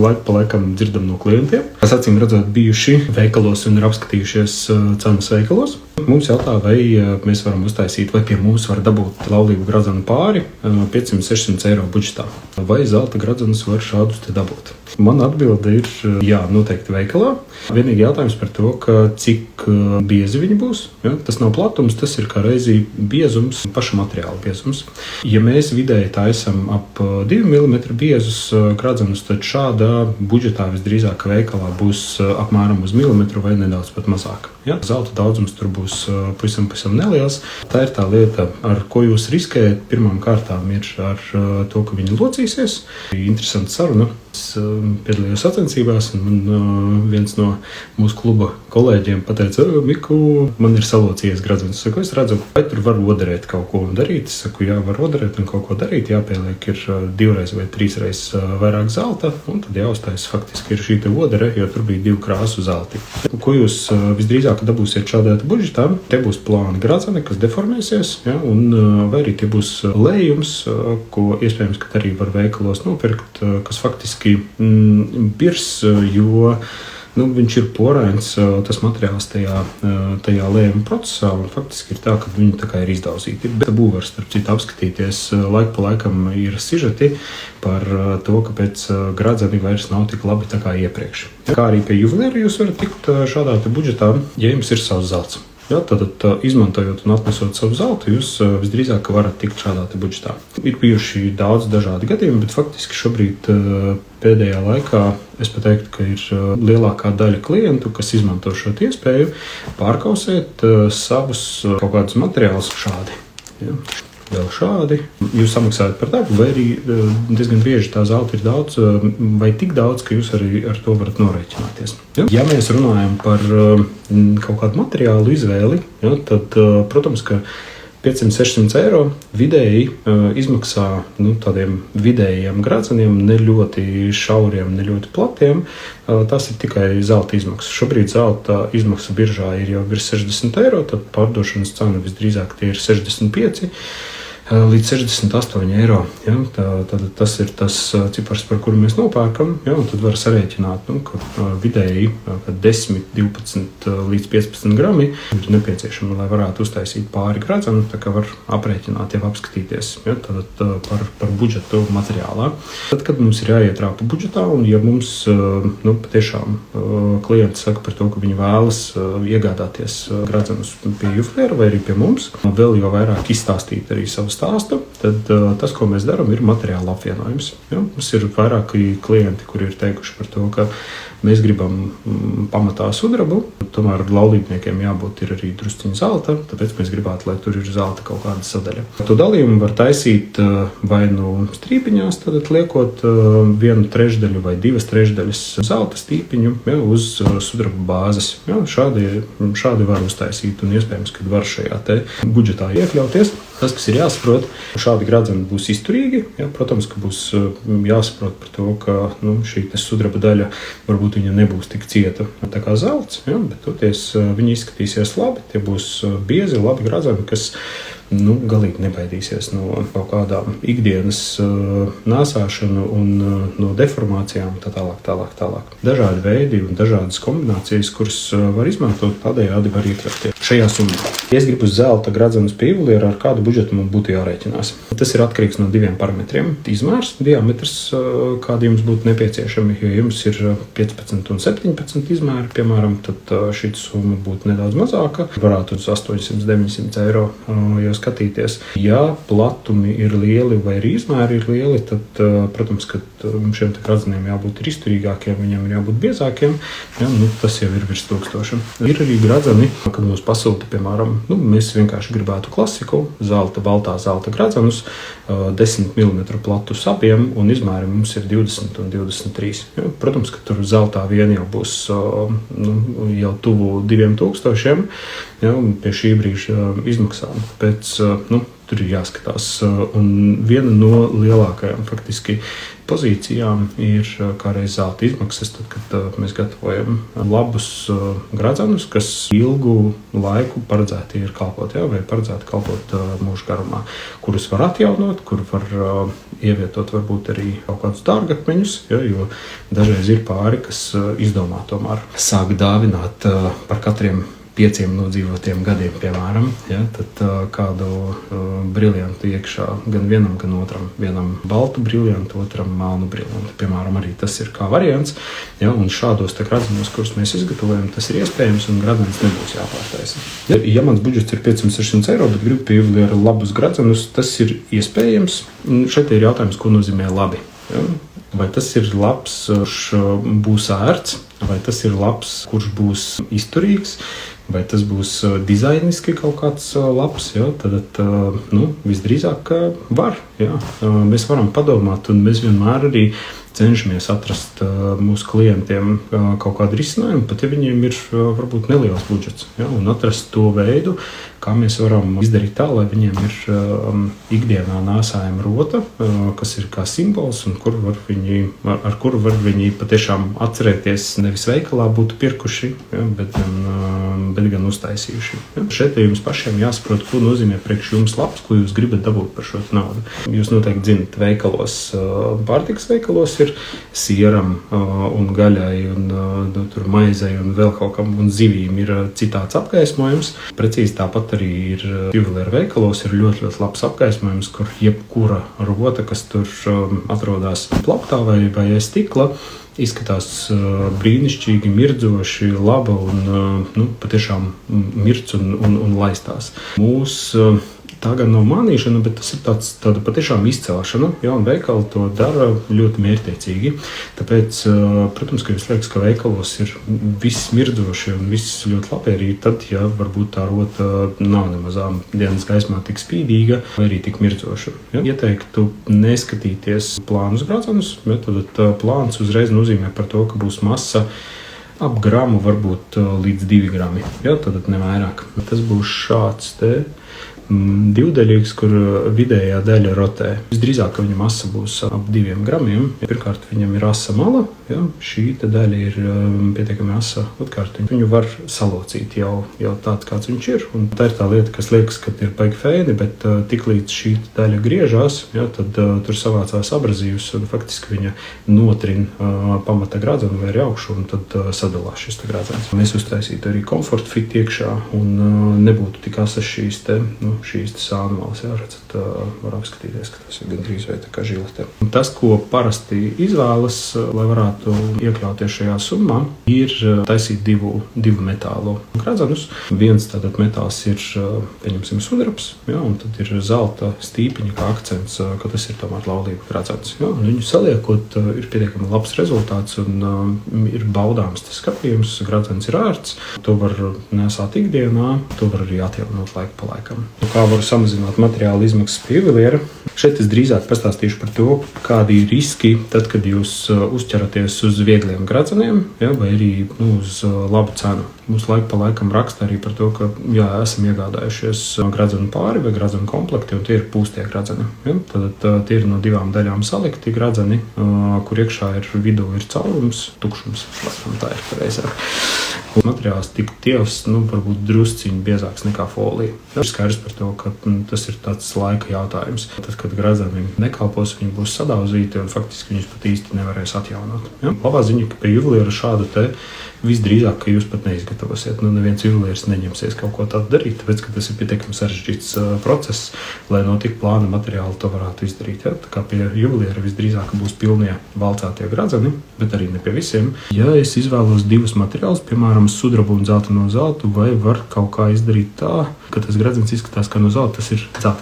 laiku pa laikam dzirdam no klientiem, kas acīm redzot bijuši veikalos un ir apskatījušies cenas veikalos. Mums jautā, vai mēs varam uztaisīt, vai pie mums var dabūt laulību gradzenu pāri 500-600 eiro budžetā. Vai zelta gradzenus var šādus te dabūt? Man atbilde ir jā, noteikti veikalā. Vienīgi jautājums par to, ka cik biezi viņi būs. Ja? Tas nav platums, tas ir kā reizī biezums, paša materiāla biezums. Ja mēs vidēji taisam ap 2 mm biezus gradzenus, tad šādā budžetā visdrīzāk veikalā būs apmēram uz milimetru vai nedaudz pat mazāk. Ja? Zelta daudzums tur būs pavisam neliels. Tā ir tā lieta, ar ko jūs riskējat. Pirmām kārtām ir ar to, ka viņi locīsies. Interesanta saruna. Es piedalījos sacensībās, un man viens no mūsu kluba kolēģiem pateica, Miku, man ir salocījies gradzens. Es saku, es redzu, vai tur var oderēt kaut ko un darīt. Es saku, jā, var oderēt un kaut ko darīt. Jāpieliek ir 2 vai 3 reizes vairāk zelta, un tad jāuztais faktiski ir šī te odere, jo tur bija 2 krāsu zelti. Ko jūs visdrīzāk dabūsiet šādā budžetā? Te būs plāni gradzeni, kas deformēsies, ja, un vai arī tie būs lējums, ko iespējams, ka arī var veikalos nopirkt, kas faktiski birs, jo viņš ir porains, tas materiāls tajā lējuma procesā, un faktiski ir tā, ka viņi tā kā ir izdauzīti. Bet būvars, starp citu, apskatīties, laiku pa laikam ir sižeti par to, ka pēc gradzeni vairs nav tik labi tā kā iepriekš. Kā arī pie juvelieru jūs varat tikt šādā budžetā, ja jums ir savs zelts. Ja, tad izmantojot un atnesot savu zeltu, jūs visdrīzāk varat tikt šādā budžetā. Ir bijuši daudz dažādi gadījumi, bet faktiski šobrīd pēdējā laikā es pateiktu, ka ir lielākā daļa klientu, kas izmanto šo iespēju pārkausēt savus kaut kādus materiālus šādi. Ja. Vēl šādi. Jūs samaksājat par darbu, vai arī diezgan bieži tā zelta ir daudz, vai tik daudz, ka jūs arī ar to varat norēķināties. Ja mēs runājam par kaut kādu materiālu izvēli, ja, tad, protams, ka 500-600 eiro vidēji izmaksā tādiem vidējiem gradzeniem, ne ļoti šauriem, ne ļoti platiem. Tas ir tikai zelta izmaksas. Šobrīd zelta izmaksa biržā ir jau virs 60 eiro, tad pārdošanas cena visdrīzāk tie ir 65 līdz 68 eiro. Ja? Tad tas ir tas cipars, par kuru mēs nopērkam. Ja? Tad var sarēķināt, ka vidēji 10, 12 līdz 15 grami ir nepieciešami, lai varētu uztaisīt pāri gradzenu. Tā kā var aprēķināt, jau apskatīties, ja? Tad par budžetu materiālā. Tad, kad mums ir jāietrāpa budžetā, un ja mums patiešām klienti saka par to, ka viņi vēlas iegādāties gradzenus pie juvelieru vai arī pie mums, vēl jau vairāk izstāstīt arī savus stāstu, tad tas, ko mēs darām, ir materiāla apvienojums. Ja? Mums ir vairāki klienti, kuri ir teikuši par to, ka mēs gribam pamatā sudrabu, tomēr laulībniekiem jābūt ir arī drusciņa zelta, tāpēc mēs gribētu, lai tur ir zelta kaut kāda sadaļa. To dalījumu var taisīt vai strīpiņās, tad liekot 1/3 vai 2/3 zelta stīpiņu, ja, uz sudraba bāzes. Ja, šādi var uztaisīt, un iespējams, ka var šajā te budžetā iekļauties. Tas, kas ir jāsaprot, šādi gradzeni būs izturīgi. Ja, protams, ka būs jāsaprot par to, ka šī sudraba daļa varbūt viņa nebūs tik cieta tā kā zelts, ja, bet toties viņi izskatīsies labi, tie būs biezi, labi gradzeni, kas galīgi nebaidīsies no kaut kādām ikdienas nēsāšanu un no deformācijām tā tālāk. Dažādi veidi un dažādas kombinācijas, kuras var izmantot, tādējādi var iekļauties šajā summā. Ja es gribu zelta gradzenus pie juvelieru, ar kādu budžetu man būtu jārēķinās. Tas ir atkarīgs no 2 parametriem. Izmērs, diametrs, kādi jums būtu nepieciešami. Ja jums ir 15 un 17 izmēri, piemēram, tad šī summa būtu nedaudz mazāka. Varētu uz 800-900 eiro jau skatīties. Ja platumi ir lieli vai arī izmēri ir lieli, tad, protams, ka šiem gradzeniem jābūt izturīgākiem, viņiem ir jābūt biezākiem. Ja, tas jau ir virs 1000. Ir arī gradzeni, kad mums pasūta, piemēram, mēs vienkārši gribētu klasiku, baltā zelta gradzenus, 10 mm platus abiem, un izmēri mums ir 20 un 23. Ja, protams, ka tur zeltā vien jau būs jau tuvu 2000, ja, un pie šī brīža izmaksām. Pēc tur ir jāskatās. Un viena no lielākajām faktiski pozīcijām ir kā reiz zelta izmaksas, tad, kad mēs gatavojam labus gradzenus, kas ilgu laiku paredzēti ir kalpot, vai paredzēti kalpot mūža garumā, kurus var atjaunot, kur var ievietot varbūt arī kaut kādus dārgakmeņus, jo dažreiz ir pāri, kas izdomā tomēr sāk dāvināt par katriem 5 nodzīvotiem gadiem, piemēram, tad kādu briljantu iekšā gan vienam, gan otram. Vienam baltu briljantu, otram melnu briljantu. Piemēram, arī tas ir kā variants. Un šādos gradzenos, kurus mēs izgatavojam, tas ir iespējams un gradzens nebūs jāpārtaisa. Ja mans budžets ir 500-600 eiro, bet gribu pie juvelieru labus gradzenus, tas ir iespējams. Šeit ir jautājums, ko nozīmē labi. Vai tas ir labs, kurš būs ērts, vai tas ir labs, kurš būs izturīgs, vai tas būs dizainiski kaut kāds labs, tad visdrīzāk var. Mēs varam padomāt, un mēs vienmēr arī cenšamies atrast mūsu klientiem kaut kādu risinājumu, pat ja viņiem ir varbūt neliels budžets, un atrast to veidu, kā mēs varam izdarīt tā, lai viņiem ir ikdienā nēsājama rota, kas ir kā simbols, un ar kuru var viņi patiešām atcerēties, nevis veikalā būtu pirkuši, bet gan uztaisījuši. Šeit jums pašiem jāsaprot, ko nozīmē priekš jums labs, ko jūs gribat dabūt par šo naudu. Jūs noteikti zinat, veikalos, pārtikas veikalos ir sieram un gaļai, un tur maizei un vēl kaut kam, un zivīm ir citāds apgaismojums. Precīzi tāpat arī ir juvelieru veikalos, ir ļoti, ļoti labs apgaismojums, kur jebkura rota, kas tur atrodas plauktā vai aiz stikla, izskatās brīnišķīgi, mirdzoši, laba un patiešām mirds un laistās. Tā gan nav mānīšana, bet tas ir tāda patiešām izcelšana, un veikali to dara ļoti mērķtiecīgi. Tāpēc, protams, ka jums liekas, ka veikalos ir viss mirdzoši un viss ļoti labi arī tad, ja varbūt tā rota nav nemazām dienas gaismā tik spīdīga vai arī tik mirdzoša. Ieteiktu neskatīties plānus gradzenus, bet tad plāns uzreiz nozīmē par to, ka būs masa ap gramu, varbūt līdz 2 grami, tad nevairāk. Tas būs šāds divdaļīgs, kur vidējā daļa rotē. Visdrīzāk, ka viņa masa būs ap 2 gramiem. Pirmkārt, viņam ir asa mala, šī daļa ir pietiekami asa. Otrkārt, viņu var salocīt jau tāds, kāds viņš ir. Un tā ir tā lieta, kas liekas, ka ir baigi fēni, bet tiklīdz šī daļa griežās, tad tur savācās abrazīvs un faktiski viņa notrina pamata gradzenu vai arī augšu, un tad sadalās šis gradzens. Mēs uztaisītu arī komforta fit iekšā un nebūtu tik asas šīs sānumālas, redzat, var apskatīties, ka tas ir gandrīz vai tā kā žilete. Tas, ko parasti izvēlas, lai varētu iekļauties šajā summā, ir taisīt divu metālu gradzenus. Viens tātad metāls ir, pieņemsim, sudrabs, un tad ir zelta stīpiņa kā akcents, ka tas ir tomēr laulību gradzens. Un viņu saliekot, ir pietiekami labs rezultāts un ir baudāms tas skatījums, gradzens ir ērts, to var nesāt ikdienā, to var arī atjaunot laiku pa laikam. Kā var samazināt materiāla izmaksas pie juvelieru. Šeit es drīzāk pastāstīšu par to, kādi ir riski tad, kad jūs uzķeraties uz viegliem gradzeniem, vai arī uz labu cenu. Mums laiku pa laikam raksta arī par to, ka esam iegādājušies gradzenu pāri vai gradzenu komplekti, un tie ir pūstie gradzeni. Tad tie ir no 2 daļām salikti gradzeni, kur iekšā vidū ir caurums, tukšums, tā ir pareizāk. Materiāls tik tievs, varbūt drusciņi biezāks nekā folija. Ir skaidrs par to, ka tas ir tāds laika jautājums. Tad, kad gradzeni nekalpos, viņi būs sadauzīti un faktiski viņus pat īsti nevarēs atjaunot. Labā ziņa, ka pie juvelieru šādu visdrīzāk, ka jūs pat neizgatavosiet. Neviens juvelieris neņemsies kaut ko tādu darīt, tāpēc, ka tas ir pietiekami sarežģīts process, lai no tik plāna materiāla to varētu izdarīt. Tā kā pie juveliera visdrīzāk būs pilnie valcētie gradzeni, bet arī ne pie visiem. Ja es izvēlos 2 materiālus, piemēram, sudrabu un zelta no zelta, vai var kaut kā izdarīt tā, ka tas gradzens izskatās kā no zelta, tas ir zelta.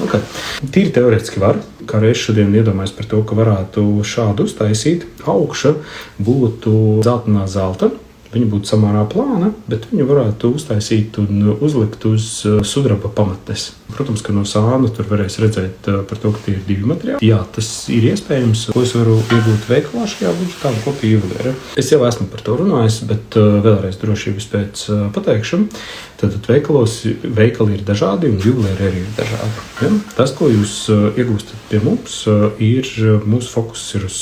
Okay. Tīri teorētiski var, kā reiz šodien iedomājas par to, ka varētu šādu uztaisīt. Augša būtu zeltainā zelta, Viņa būtu samērā plāna, bet viņu varētu uztaisīt un uzlikt uz sudraba pamatnes. Protams, ka no sāna tur varēs redzēt par to, ka tie ir 2 materiāli. Jā, tas ir iespējams, ko es varu iegūt veikalā šajā budžetā, ko pie juvelēra. Es jau esmu par to runājis, bet vēlreiz drošības pēc pateikšu. Tātad veikali ir dažādi un juvelēri arī ir dažādi. Ja? Tas, ko jūs iegūstat pie mums, ir mūsu fokus ir uz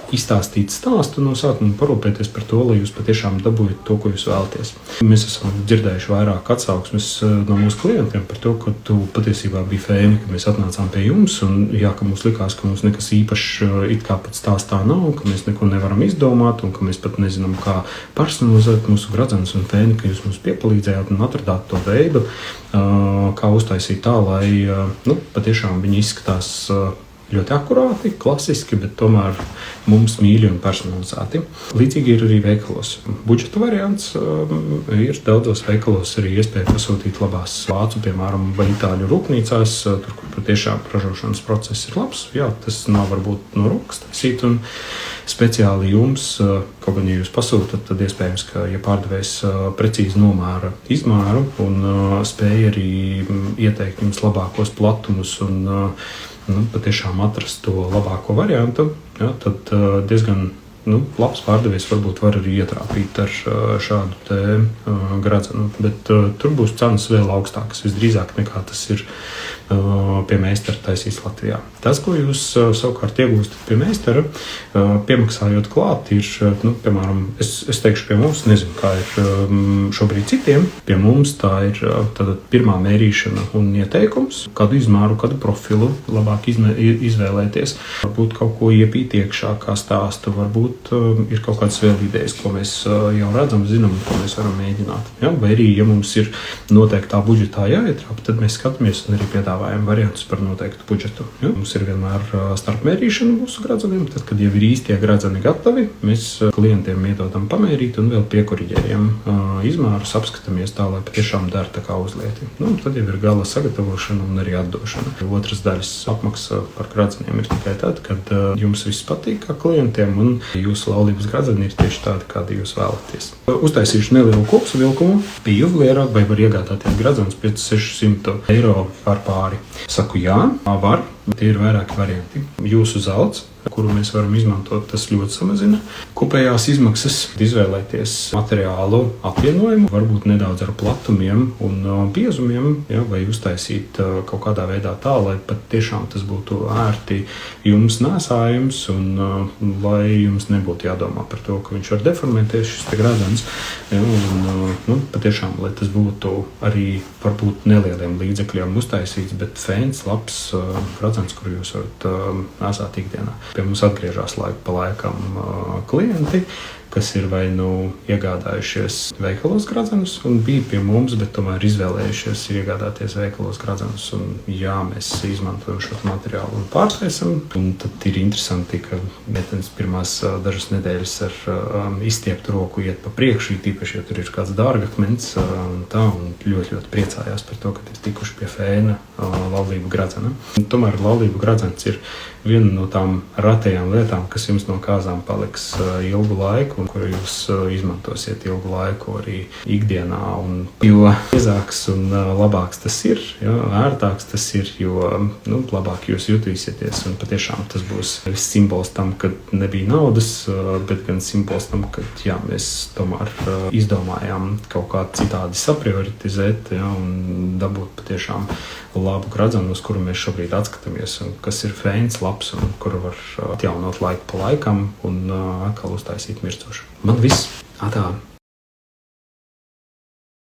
izstāstīt stāstu no sākuma un parūpēties par to, lai jūs patiešām dabūjat to, ko jūs vēlaties. Mēs esam dzirdējuši vairāk atsauksmes no mūsu klientiem par to, ka tu patiesībā biji fēni, ka mēs atnācām pie jums un jā, ka mums likās, ka mums nekas īpašs it kā pat stāstā nav, ka mēs neko nevaram izdomāt un ka mēs pat nezinām, kā personalizēt mūsu gradzenus un fēni, ka jūs mums piepalīdzējāt un atradāt to veidu, kā uztaisīt tā, lai patiešām viņi izskatās ļoti akurāti, klasiski, bet tomēr mums mīļi un personalizēti. Līdzīgi ir arī veikalos. Budžeta variants ir daudzos veikalos arī iespēja pasūtīt labās vācu, piemēram, vai itāļu rūpnīcās, tur, kur patiešām ražošanas process ir labs. Jā, tas nav varbūt no rokas taisīt un speciāli jums, kaut gan, ja jūs pasūtat, tad iespējams, ka, ja pārdevējs precīzi nomēra izmēru un spēja arī ieteikt jums labākos platumus un patiešām atrast to labāko variantu, ja, tad diezgan labs pārdevējs varbūt var arī ietrāpīt ar šādu te gradzenu, bet tur būs cenas vēl augstākas visdrīzāk nekā tas ir pie meistara taisīs Latvijā. Tas, ko jūs savukārt iegūstat pie meistara, piemaksājot klāt, ir, piemēram, es teikšu pie mums, nezinu, kā ir šobrīd citiem, pie mums tā ir tātad pirmā mērīšana un ieteikums, kādu izmēru, kādu profilu labāk izvēlēties. Varbūt kaut ko iepīt iekšā kā stāstu, varbūt ir kaut kādas vēl idejas, ko mēs jau redzam, zinām, ko mēs varam mēģināt. Ja? Vai arī, ja mums ir noteiktā budžetā jāietrāp, tad mēs skatāmies un arī piedāvājam variantus par noteiktu budžetu. Ja? Mums ir vienmēr starpmērīšana mūsu gradzeniem, tad, kad jau ir īstie gradzeni gatavi, mēs klientiem iedodam pamērīt un vēl piekoriģējam izmērus, apskatāmies tā, lai patiešām dara tā kā uzlieti. Tad jau ir gala sagatavošana un arī atdošana. Otras daļas apmaksa par gradzeniem ir tikai tad, kad jums viss patīk kā klientiem un jūsu laulības gradzeni ir tieši tādi, kādi jūs vēlaties. Uztaisīšu nelielu kopsavilkumu. Pie juvelēra vai var iegādāties gradzenus 500-600 eiro par pāri. Saku jā, var. Tie ir vairāki varianti. Jūsu zelts, kuru mēs varam izmantot, tas ļoti samazina kopējās izmaksas. Izvēlēties materiālu apvienojumu, varbūt nedaudz ar platumiem un biezumiem, ja, vai uztaisīt kaut kādā veidā tā, lai pat tiešām tas būtu ērti jums nesājums un lai jums nebūtu jādomā par to, ka viņš var deformēties šis te gradzens. Ja, un patiešām, lai tas būtu arī varbūt nelieliem līdzekļiem uztaisīts, bet fēns, labs gradzens, kuru jūs varat nesāt ikdienā. Pie mums atgriežas laiku pa laikam klienti, kas ir vai iegādājušies veikalos gradzenus un bija pie mums, bet tomēr izvēlējušies iegādāties veikalos gradzenus. Un jā, mēs izmantojam šo materiālu un pārtaisam. Un tad ir interesanti, ka meitenes pirmās dažas nedēļas ar izstieptu roku iet pa priekšu, tīpaši, ja tur ir kāds dārgakmens un ļoti, ļoti priecājās par to, ka ir tikuši pie fēna laulību gradzena. Tomēr laulību gradzens ir viena no tām ratajām lietām, kas jums no kāzām paliks ilgu laiku un kuru jūs izmantosiet ilgu laiku arī ikdienā. Un jo biezāks un labāks tas ir, ērtāks tas ir, jo labāk jūs jutīsieties. Un patiešām tas būs simbols tam, ka nebija naudas, bet gan simbols tam, ka mēs tomēr izdomājām kaut kā citādi saprioritizēt un dabūt patiešām labu gradzenu, uz kuru mēs šobrīd atskatāmies, un kas ir fēns, labs un kuru var atjaunot laiku pa laikam un atkal uztaisīt mircošu. Man viss. Atā.